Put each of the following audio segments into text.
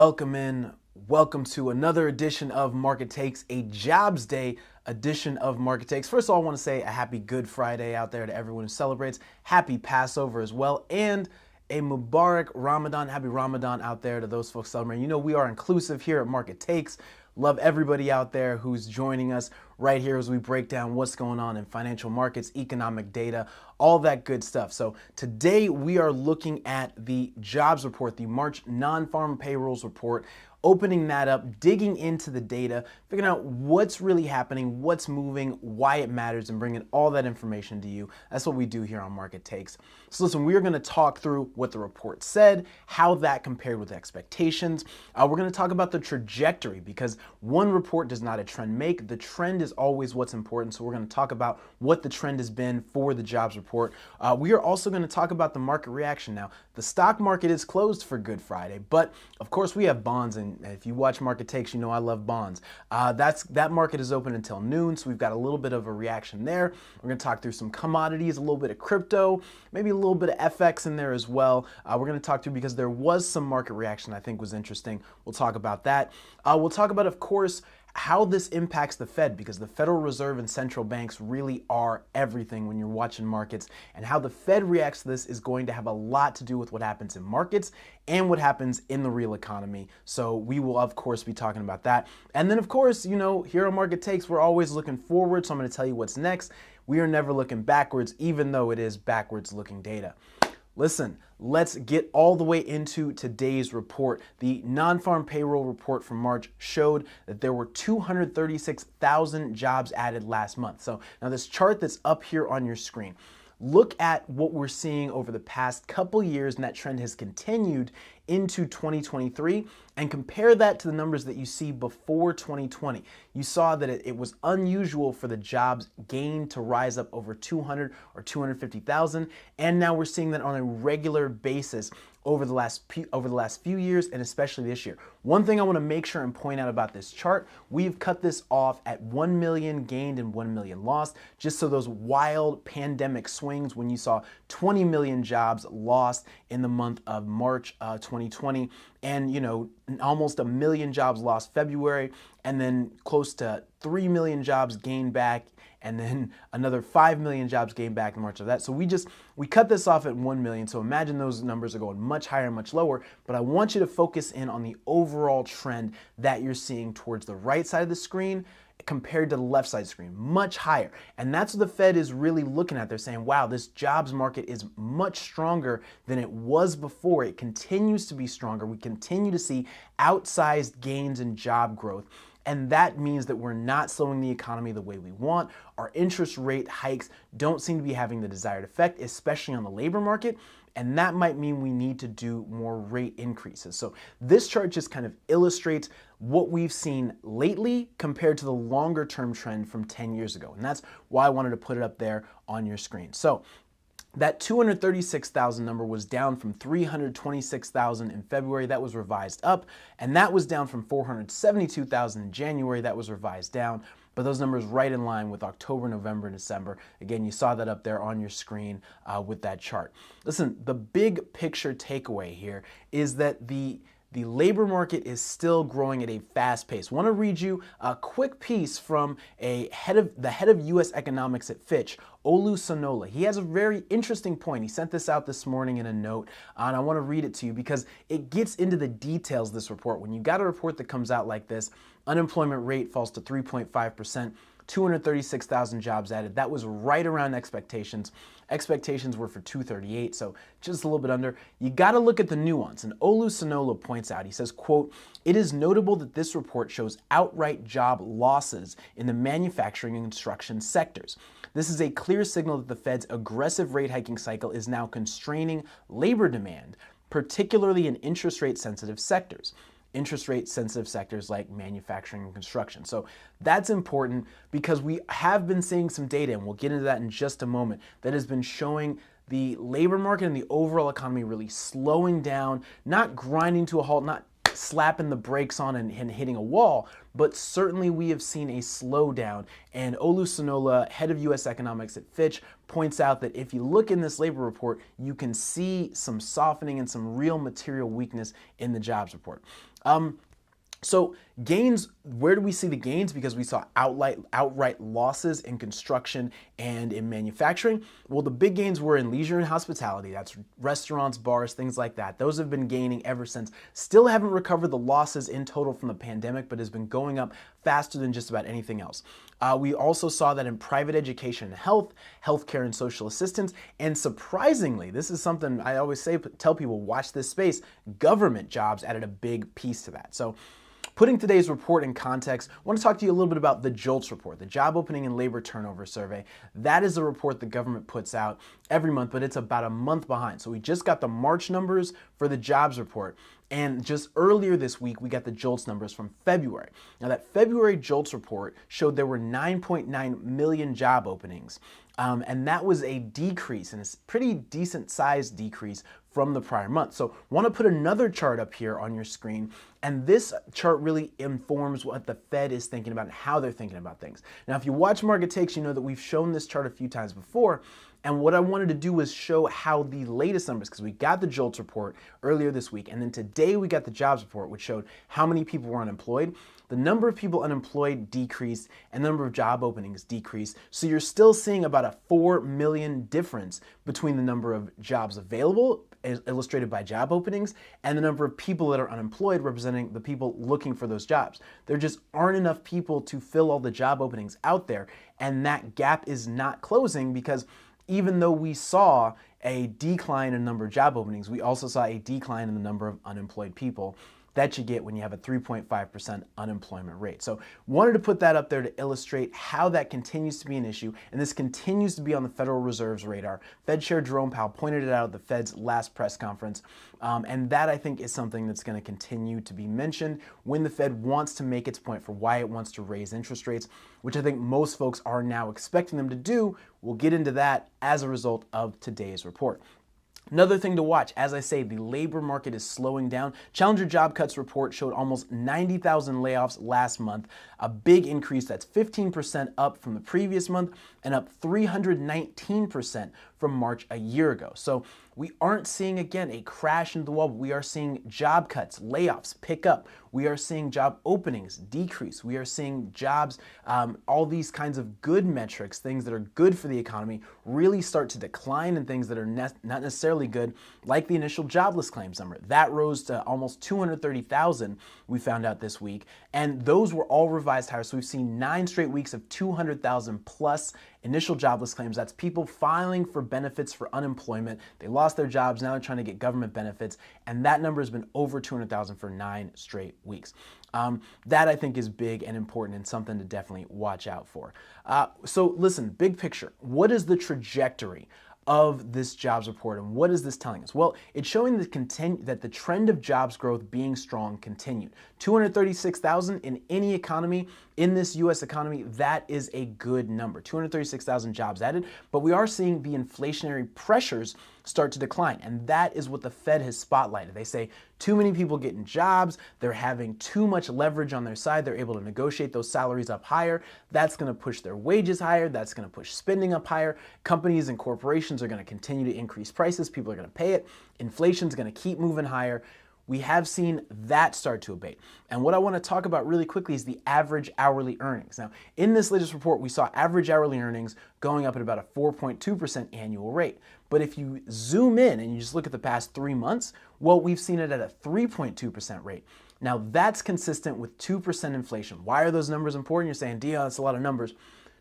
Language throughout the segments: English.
Welcome in. Welcome to another edition of Market Takes, a Jobs Day edition of Market Takes. First of all, I want to say a happy Good Friday out there to everyone who celebrates. Happy Passover as well, and a Mubarak Ramadan. Happy Ramadan out there to those folks celebrating. You know, we are inclusive here at Market Takes. Love everybody out there who's joining us right here as we break down what's going on in financial markets, economic data, all that good stuff. So today we are looking at the jobs report, the March non-farm payrolls report, opening that up, digging into the data, figuring out what's really happening, what's moving, why it matters, and bringing all that information to you. That's what we do here on Market Takes. So listen, we're going to talk through what the report said, how that compared with expectations. We're going to talk about the trajectory, because one report does not a trend make. The trend is always what's important. So we're going to talk about what the trend has been for the jobs report. We are also going to talk about the market reaction. Now, the stock market is closed for Good Friday, but of course we have bonds, and if you watch Market Takes, you know I love bonds. That market is open until noon, so we've got a little bit of a reaction there. We're going to talk through some commodities, a little bit of crypto, maybe a little bit of FX in there as well. We're going to talk through, because there was some market reaction I think was interesting. We'll talk about that. We'll talk about, of course, how this impacts the Fed, because the Federal Reserve and central banks really are everything when you're watching markets, and how the Fed reacts to this is going to have a lot to do with what happens in markets and what happens in the real economy. So we will, of course, be talking about that. And then, of course, you know, here on Market Takes, we're always looking forward, so I'm going to tell you what's next. We are never looking backwards, even though it is backwards looking data. Listen, let's get all the way into today's report. The non-farm payroll report from March showed that there were 236,000 jobs added last month. So now this chart that's up here on your screen, look at what we're seeing over the past couple years, and that trend has continued into 2023, and compare that to the numbers that you see before 2020. You saw that it was unusual for the jobs gain to rise up over 200 or 250,000, and now we're seeing that on a regular basis over the last few years, and especially this year. One thing I want to make sure and point out about this chart, we've cut this off at 1 million gained and 1 million lost, just so those wild pandemic swings when you saw 20 million jobs lost in the month of March 2020, and you know, almost 1 million jobs lost February, and then close to 3 million jobs gained back, and then another 5 million jobs gained back in March of that. So we cut this off at 1 million. So imagine those numbers are going much higher and much lower, but I want you to focus in on the overall trend that you're seeing towards the right side of the screen compared to the left side of the screen, much higher. And that's what the Fed is really looking at. They're saying, wow, this jobs market is much stronger than it was before. It continues to be stronger. We continue to see outsized gains in job growth. And that means that we're not slowing the economy the way we want. Our interest rate hikes don't seem to be having the desired effect, especially on the labor market. And that might mean we need to do more rate increases. So this chart just kind of illustrates what we've seen lately compared to the longer term trend from 10 years ago. And that's why I wanted to put it up there on your screen. So that 236,000 number was down from 326,000 in February. That was revised up. And that was down from 472,000 in January. That was revised down. But those numbers right in line with October, November, and December. Again, you saw that up there on your screen with that chart. Listen, the big picture takeaway here is that the labor market is still growing at a fast pace. I want to read you a quick piece from the head of U.S. economics at Fitch, Olu Sonola. He has a very interesting point. He sent this out this morning in a note, and I want to read it to you because it gets into the details of this report. When you got a report that comes out like this, unemployment rate falls to 3.5%. 236,000 jobs added. That was right around expectations. Expectations were for 238, so just a little bit under. You got to look at the nuance, and Olu Sonola points out, he says, quote, "It is notable that this report shows outright job losses in the manufacturing and construction sectors. This is a clear signal that the Fed's aggressive rate hiking cycle is now constraining labor demand, particularly in interest rate sensitive sectors." Interest rate sensitive sectors like manufacturing and construction. So that's important because we have been seeing some data, and we'll get into that in just a moment, that has been showing the labor market and the overall economy really slowing down, not grinding to a halt, not slapping the brakes on and hitting a wall, but certainly we have seen a slowdown. And Olu Sonola, head of U.S. economics at Fitch, points out that if you look in this labor report, you can see some softening and some real material weakness in the jobs report. So gains, where do we see the gains? Because we saw outright losses in construction and in manufacturing. Well, the big gains were in leisure and hospitality. That's restaurants, bars, things like that. Those have been gaining ever since. Still haven't recovered the losses in total from the pandemic, but has been going up faster than just about anything else. We also saw that in private education and health, healthcare and social assistance, and surprisingly, this is something I always tell people, watch this space, government jobs added a big piece to that. So putting today's report in context, I want to talk to you a little bit about the JOLTS report, the Job Opening and Labor Turnover Survey. That is a report the government puts out every month, but it's about a month behind. So we just got the March numbers for the jobs report. And just earlier this week, we got the JOLTS numbers from February. Now that February JOLTS report showed there were 9.9 million job openings. And that was a decrease, and a pretty decent sized decrease from the prior month. So want to put another chart up here on your screen, and this chart really informs what the Fed is thinking about and how they're thinking about things. Now, if you watch Market Takes, you know that we've shown this chart a few times before, and what I wanted to do was show how the latest numbers, because we got the JOLTS report earlier this week, and then today we got the jobs report, which showed how many people were unemployed. The number of people unemployed decreased, and the number of job openings decreased. So you're still seeing about a 4 million difference between the number of jobs available, illustrated by job openings, and the number of people that are unemployed, representing the people looking for those jobs. There just aren't enough people to fill all the job openings out there, and that gap is not closing, because even though we saw a decline in the number of job openings, we also saw a decline in the number of unemployed people that you get when you have a 3.5% unemployment rate. So wanted to put that up there to illustrate how that continues to be an issue, and this continues to be on the Federal Reserve's radar. Fed Chair Jerome Powell pointed it out at the Fed's last press conference, and that I think is something that's going to continue to be mentioned when the Fed wants to make its point for why it wants to raise interest rates, which I think most folks are now expecting them to do. We'll get into that as a result of today's report. Another thing to watch, as I say, the labor market is slowing down. Challenger Job Cuts report showed almost 90,000 layoffs last month, a big increase. That's 15% up from the previous month and up 319% from March a year ago. So we aren't seeing, again, a crash into the wall, but we are seeing job cuts, layoffs pick up. We are seeing job openings decrease. We are seeing jobs, all these kinds of good metrics, things that are good for the economy, really start to decline, and things that are not necessarily good, like the initial jobless claims number. That rose to almost 230,000, we found out this week, and those were all revised higher. So we've seen 9 straight weeks of 200,000 plus initial jobless claims. That's people filing for benefits for unemployment. They lost their jobs, now they're trying to get government benefits, and that number has been over 200,000 for 9 straight weeks. That I think is big and important, and something to definitely watch out for. So listen, big picture, what is the trajectory of this jobs report, and what is this telling us? Well, it's showing that the trend of jobs growth being strong continued. 236,000 in any economy, in this U.S. economy, that is a good number. 236,000 jobs added, but we are seeing the inflationary pressures start to decline, and that is what the Fed has spotlighted. They say too many people getting jobs, they're having too much leverage on their side, they're able to negotiate those salaries up higher. That's going to push their wages higher, that's going to push spending up higher. Companies and corporations are going to continue to increase prices, people are going to pay it, inflation's going to keep moving higher. We have seen that start to abate. And what I want to talk about really quickly is the average hourly earnings. Now, in this latest report, we saw average hourly earnings going up at about a 4.2% annual rate. But if you zoom in and you just look at the past 3 months, well, we've seen it at a 3.2% rate. Now, that's consistent with 2% inflation. Why are those numbers important? You're saying, Dion, that's a lot of numbers.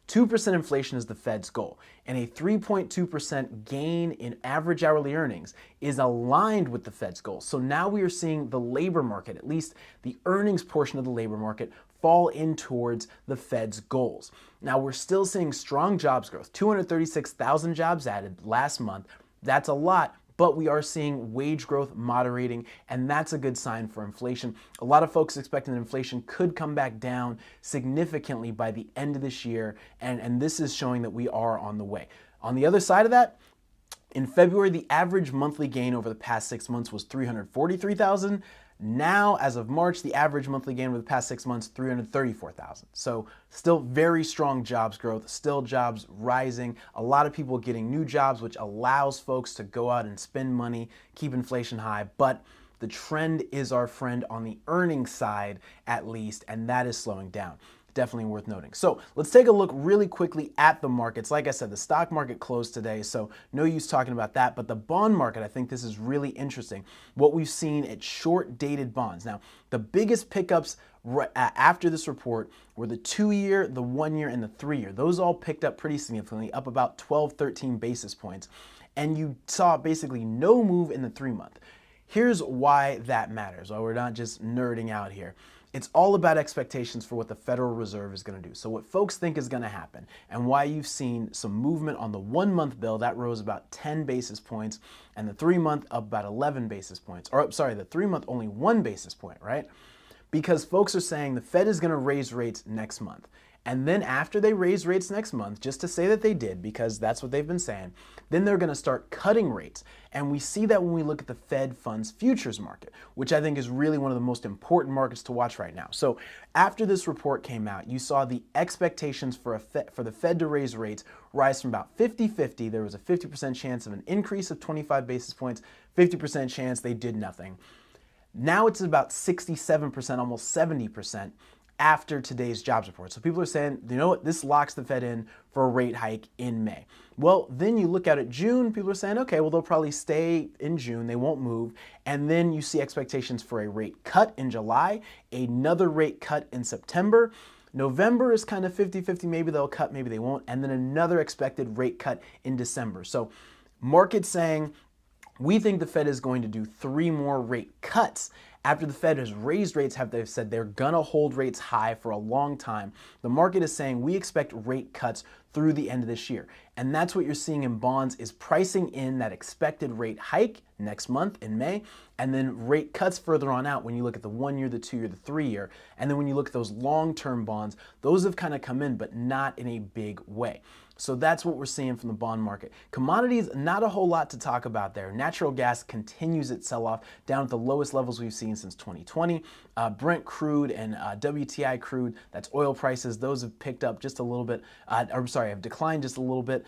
2% inflation is the Fed's goal, and a 3.2% gain in average hourly earnings is aligned with the Fed's goal. So now we are seeing the labor market, at least the earnings portion of the labor market, fall in towards the Fed's goals. Now we're still seeing strong jobs growth, 236,000 jobs added last month. That's a lot, but we are seeing wage growth moderating, and that's a good sign for inflation. A lot of folks expecting that inflation could come back down significantly by the end of this year, and this is showing that we are on the way. On the other side of that, in February, the average monthly gain over the past 6 months was 343,000. Now, as of March, the average monthly gain over the past 6 months, 334,000. So still very strong jobs growth, still jobs rising, a lot of people getting new jobs, which allows folks to go out and spend money, keep inflation high, but the trend is our friend on the earnings side at least, and that is slowing down. Definitely worth noting. So let's take a look really quickly at the markets. Like I said, the stock market closed today, so no use talking about that. But the bond market, I think this is really interesting. What we've seen at short-dated bonds. Now, the biggest pickups after this report were the 2-year, the 1-year, and the 3-year. Those all picked up pretty significantly, up about 12, 13 basis points. And you saw basically no move in the 3-month. Here's why that matters. While we're not just nerding out here. It's all about expectations for what the Federal Reserve is going to do. So what folks think is going to happen, and why you've seen some movement on the 1-month bill that rose about 10 basis points, and the 3-month up about 11 basis points. Or sorry, the 3-month only 1 basis point, right? Because folks are saying the Fed is going to raise rates next month. And then after they raise rates next month, just to say that they did, because that's what they've been saying, then they're going to start cutting rates. And we see that when we look at the Fed funds futures market, which I think is really one of the most important markets to watch right now. So after this report came out, you saw the expectations for the Fed to raise rates rise from about 50-50. There was a 50% chance of an increase of 25 basis points, 50% chance they did nothing. Now it's about 67%, almost 70%. After today's jobs report. So people are saying, you know what, this locks the Fed in for a rate hike in May. Well, then you look at June, people are saying, okay, well, they'll probably stay in June, they won't move. And then you see expectations for a rate cut in July, another rate cut in September. November is kind of 50-50, maybe they'll cut, maybe they won't. And then another expected rate cut in December. So markets saying, we think the Fed is going to do 3 more rate cuts. After the Fed has raised rates, they've said they're going to hold rates high for a long time. The market is saying we expect rate cuts through the end of this year. And that's what you're seeing in bonds, is pricing in that expected rate hike next month in May, and then rate cuts further on out when you look at the 1-year, the 2-year, the 3-year. And then when you look at those long-term bonds, those have kind of come in, but not in a big way. So that's what we're seeing from the bond market. Commodities, not a whole lot to talk about there. Natural gas continues its sell-off down at the lowest levels we've seen since 2020. Brent crude and WTI crude, that's oil prices, those have picked up just a little bit, have declined just a little bit.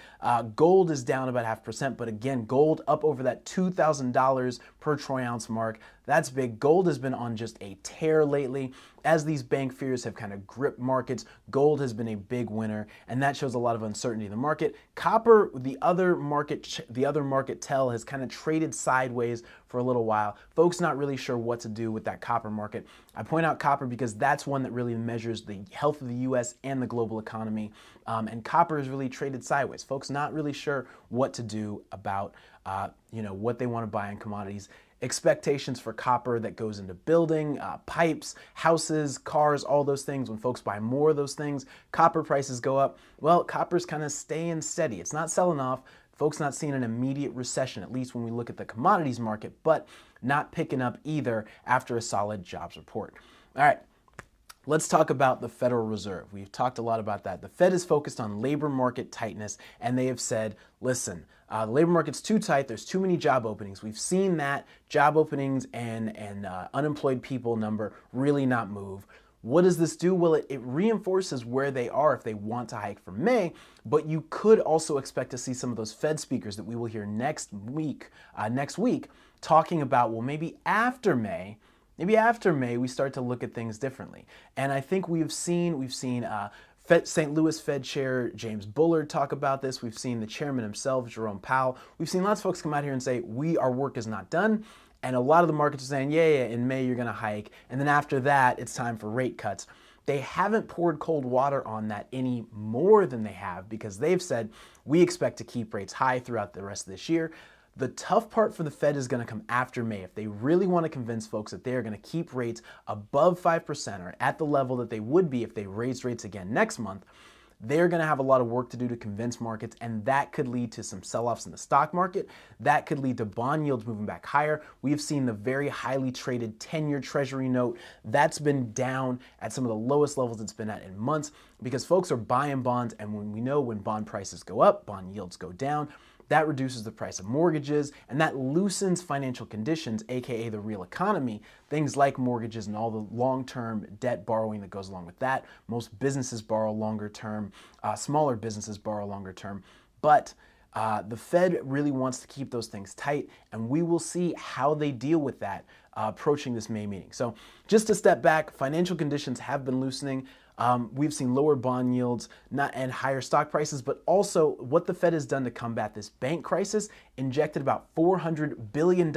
Gold is down about 0.5%, but again, gold up over that $2,000 per troy ounce mark. That's big. Gold has been on just a tear lately. As these bank fears have kind of gripped markets, gold has been a big winner, and that shows a lot of uncertainty in the market. Copper, the other market tell, has kind of traded sideways for a little while. Folks not really sure what to do with that copper market. I point out copper because that's one that really measures the health of the U.S. and the global economy, and copper is really traded sideways. Folks not really sure what to do about what they want to buy in commodities. Expectations for copper that goes into building, pipes, houses, cars, all those things. When folks buy more of those things, copper prices go up. Well, copper's kind of staying steady. It's not selling off. Folks not seeing an immediate recession, at least when we look at the commodities market, but not picking up either after a solid jobs report. All right. Let's talk about the Federal Reserve. We've talked a lot about that. The Fed is focused on labor market tightness, and they have said, listen, the labor market's too tight. There's too many job openings. We've seen that job openings and unemployed people number really not move. What does this do? Well, it reinforces where they are if they want to hike for May, but you could also expect to see some of those Fed speakers that we will hear next week talking about, well, maybe after May, we start to look at things differently. And I think we've seen St. Louis Fed Chair James Bullard talk about this. We've seen the chairman himself, Jerome Powell. We've seen lots of folks come out here and say, our work is not done. And a lot of the markets are saying, yeah, in May you're going to hike. And then after that, it's time for rate cuts. They haven't poured cold water on that any more than they have, because they've said, we expect to keep rates high throughout the rest of this year. The tough part for the Fed is going to come after May. If they really want to convince folks that they are going to keep rates above 5% or at the level that they would be if they raised rates again next month, they're going to have a lot of work to do to convince markets, and that could lead to some sell-offs in the stock market. That could lead to bond yields moving back higher. We've seen the very highly traded 10-year Treasury note. That's been down at some of the lowest levels it's been at in months, because folks are buying bonds, and when bond prices go up, bond yields go down. That reduces the price of mortgages, and that loosens financial conditions, aka the real economy, things like mortgages and all the long-term debt borrowing that goes along with that. Most businesses borrow longer term, smaller businesses borrow longer term, but The Fed really wants to keep those things tight, and we will see how they deal with that approaching this May meeting. So just to step back, financial conditions have been loosening. We've seen lower bond yields and higher stock prices, but also what the Fed has done to combat this bank crisis, injected about $400 billion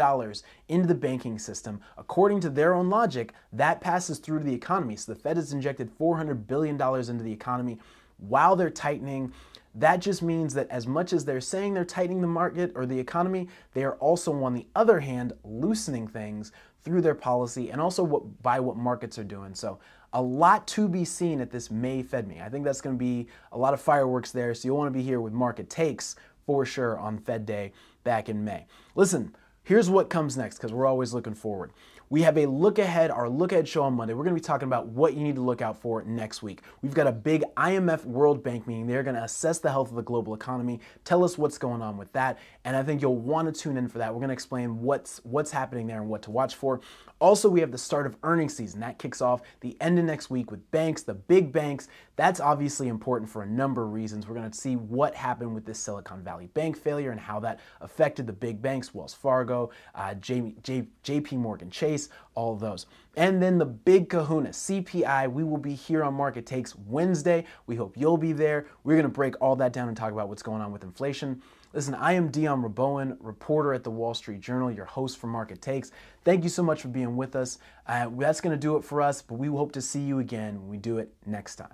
into the banking system. According to their own logic, that passes through to the economy. So the Fed has injected $400 billion into the economy while they're tightening. That just means that as much as they're saying they're tightening the market or the economy, they are also, on the other hand, loosening things through their policy and also by what markets are doing. So a lot to be seen at this May Fed meeting. I think that's going to be a lot of fireworks there. So you'll want to be here with Market Takes for sure on Fed Day back in May. Listen, here's what comes next, because we're always looking forward. We have a look ahead, our look ahead show on Monday. We're going to be talking about what you need to look out for next week. We've got a big IMF World Bank meeting. They're going to assess the health of the global economy, tell us what's going on with that, and I think you'll want to tune in for that. We're going to explain what's happening there and what to watch for. Also, we have the start of earnings season. That kicks off the end of next week with banks, the big banks. That's obviously important for a number of reasons. We're going to see what happened with this Silicon Valley Bank failure and how that affected the big banks, Wells Fargo, JP Morgan Chase, all of those. And then the big kahuna, CPI. We will be here on Market Takes Wednesday. We hope you'll be there. We're going to break all that down and talk about what's going on with inflation. Listen, I am Dion Rabowen, reporter at the Wall Street Journal, your host for Market Takes. Thank you so much for being with us. That's going to do it for us, but we hope to see you again when we do it next time.